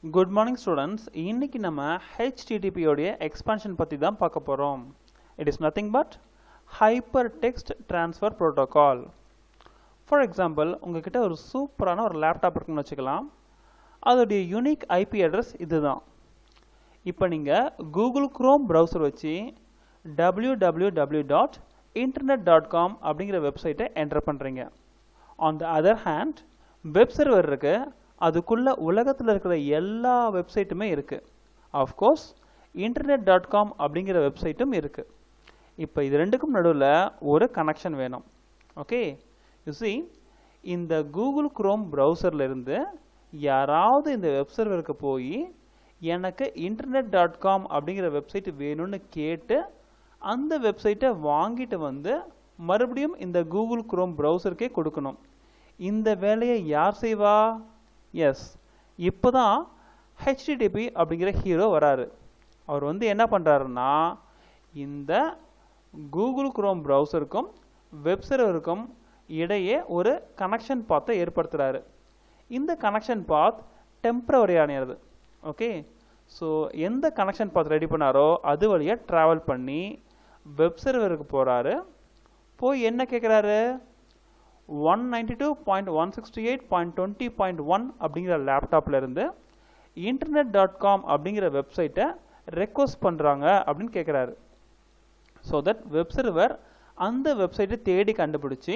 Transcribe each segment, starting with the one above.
Good morning students. இன்னைக்கு நம்ம HTTP உடைய expansion பத்தி தான் பார்க்க போறோம். It is nothing but Hypertext Transfer Protocol. For example, உங்ககிட்ட ஒரு சூப்பரான ஒரு லேப்டாப் இருக்குன்னு வச்சுக்கலாம். அதோடைய யூனிக் IP அட்ரஸ் இதுதான். இப்போ நீங்க Google Chrome browser வச்சு www.internet.com அப்படிங்கிற வெப்சைட்டை என்டர் பண்றீங்க. On the other hand, web server இருக்கு. அதுக்குள்ள உலகத்தில் இருக்கிற எல்லா வெப்சைட்டுமே இருக்கு. ஆஃப்கோர்ஸ் internet.com அப்படிங்கிற வெப்சைட்டும் இருக்கு. இப்போ இது ரெண்டுக்கும் நடுவில் ஒரு கனெக்ஷன் வேணும். ஓகே, யூ see, இந்த கூகுள் குரோம் ப்ரௌசர்ல இருந்து யாராவது இந்த வெப் சர்வருக்கு போய் எனக்கு internet.com அப்படிங்கிற வெப்சைட் வேணும்னு கேட்டு அந்த வெப்சைட்டை வாங்கிட்டு வந்து மறுபடியும் இந்த கூகுள் குரோம் ப்ரௌசருக்கே கொடுக்கணும். இந்த வேலையை யார் செய்வா? எஸ், இப்போ தான் HTTP அப்படிங்கிற ஹீரோ வராரு. அவர் வந்து என்ன பண்ணுறாருன்னா, இந்த கூகுள் குரோம் ப்ரௌசருக்கும் வெப் சர்வருக்கும் இடையே ஒரு கனெக்ஷன் பாத்தை ஏற்படுத்துகிறாரு. இந்த கனெக்ஷன் பாத் டெம்பரவரியானது. ஓகே, ஸோ எந்த கனெக்ஷன் பாத் ரெடி பண்ணாரோ அது வழியாக ட்ராவல் பண்ணி வெப் சர்வருக்கு போகிறாரு. போய் என்ன கேட்குறாரு? 192.168.20.1 அப்படிங்கிற லேப்டாப்ல இருந்து internet.com அப்படிங்கிற வெப்சைட்டை ரெக்வஸ்ட் பண்ணுறாங்க அப்படின்னு கேட்குறாரு. ஸோ தட் வெப் சர்வர் அந்த வெப்சைட்டை தேடி கண்டுபிடிச்சி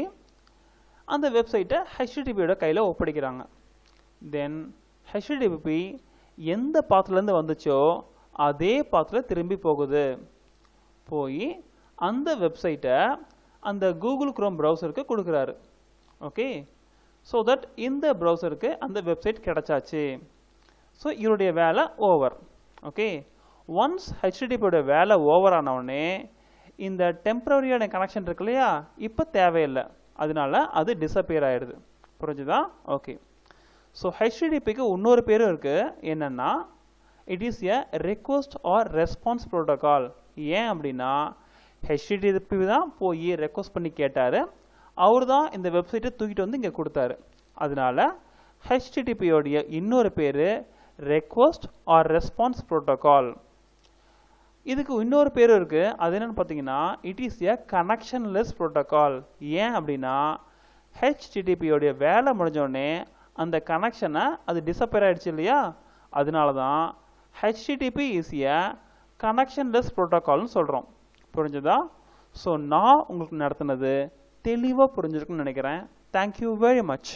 அந்த வெப்சைட்டை HTTPயோட கையில் ஒப்படைக்கிறாங்க. தென் HTTP எந்த பாத்துலேருந்து வந்துச்சோ அதே பாத்தில் திரும்பி போகுது. போய் அந்த வெப்சைட்டை அந்த கூகுள் குரோம் ப்ரௌசருக்கு கொடுக்குறாரு. ஓகே, ஸோ தட் இந்த ப்ரௌசருக்கு அந்த வெப்சைட் கிடைச்சாச்சு. ஸோ இவருடைய வேலை ஓவர். ஓகே, ஒன்ஸ் HTTPயோட வேலை ஓவர் ஆனவுடனே இந்த டெம்பரரியான கனெக்ஷன் இருக்கு இல்லையா, இப்போ தேவையில்லை. அதனால அது டிஸப்பியர் ஆயிடுது. புரிஞ்சுதா? ஓகே, ஸோ HTTPக்கு இன்னொரு பேரும் இருக்கு. என்னன்னா, it is a request or response protocol. ஏன் அப்படின்னா, HTTP தான் போய் ரெக்வஸ்ட் பண்ணி கேட்டார், அவர் தான் இந்த வெப்சைட்டை தூக்கிட்டு வந்து இங்கே கொடுத்தாரு. அதனால HTTPயோடைய இன்னொரு பேர் ரெக்வஸ்ட் ஆர் ரெஸ்பான்ஸ் ப்ரோட்டோகால். இதுக்கு இன்னொரு பேரும் இருக்குது. அது என்னென்னு பார்த்தீங்கன்னா, it is a connectionless protocol. ஏன் அப்படின்னா, HTTPயோடைய வேலை முடிஞ்சோடனே அந்த கனெக்ஷனை அது டிஸப்பியர் ஆகிடுச்சு இல்லையா, அதனால தான் HTTP இஸ் எ கனெக்ஷன்லெஸ் ப்ரோட்டோகால்னு சொல்கிறோம். புரிஞ்சுதா? ஸோ நான் உங்களுக்கு நடத்துனது தெளிவாக புரிஞ்சிருக்குன்னு நினைக்கிறேன். Thank you very much.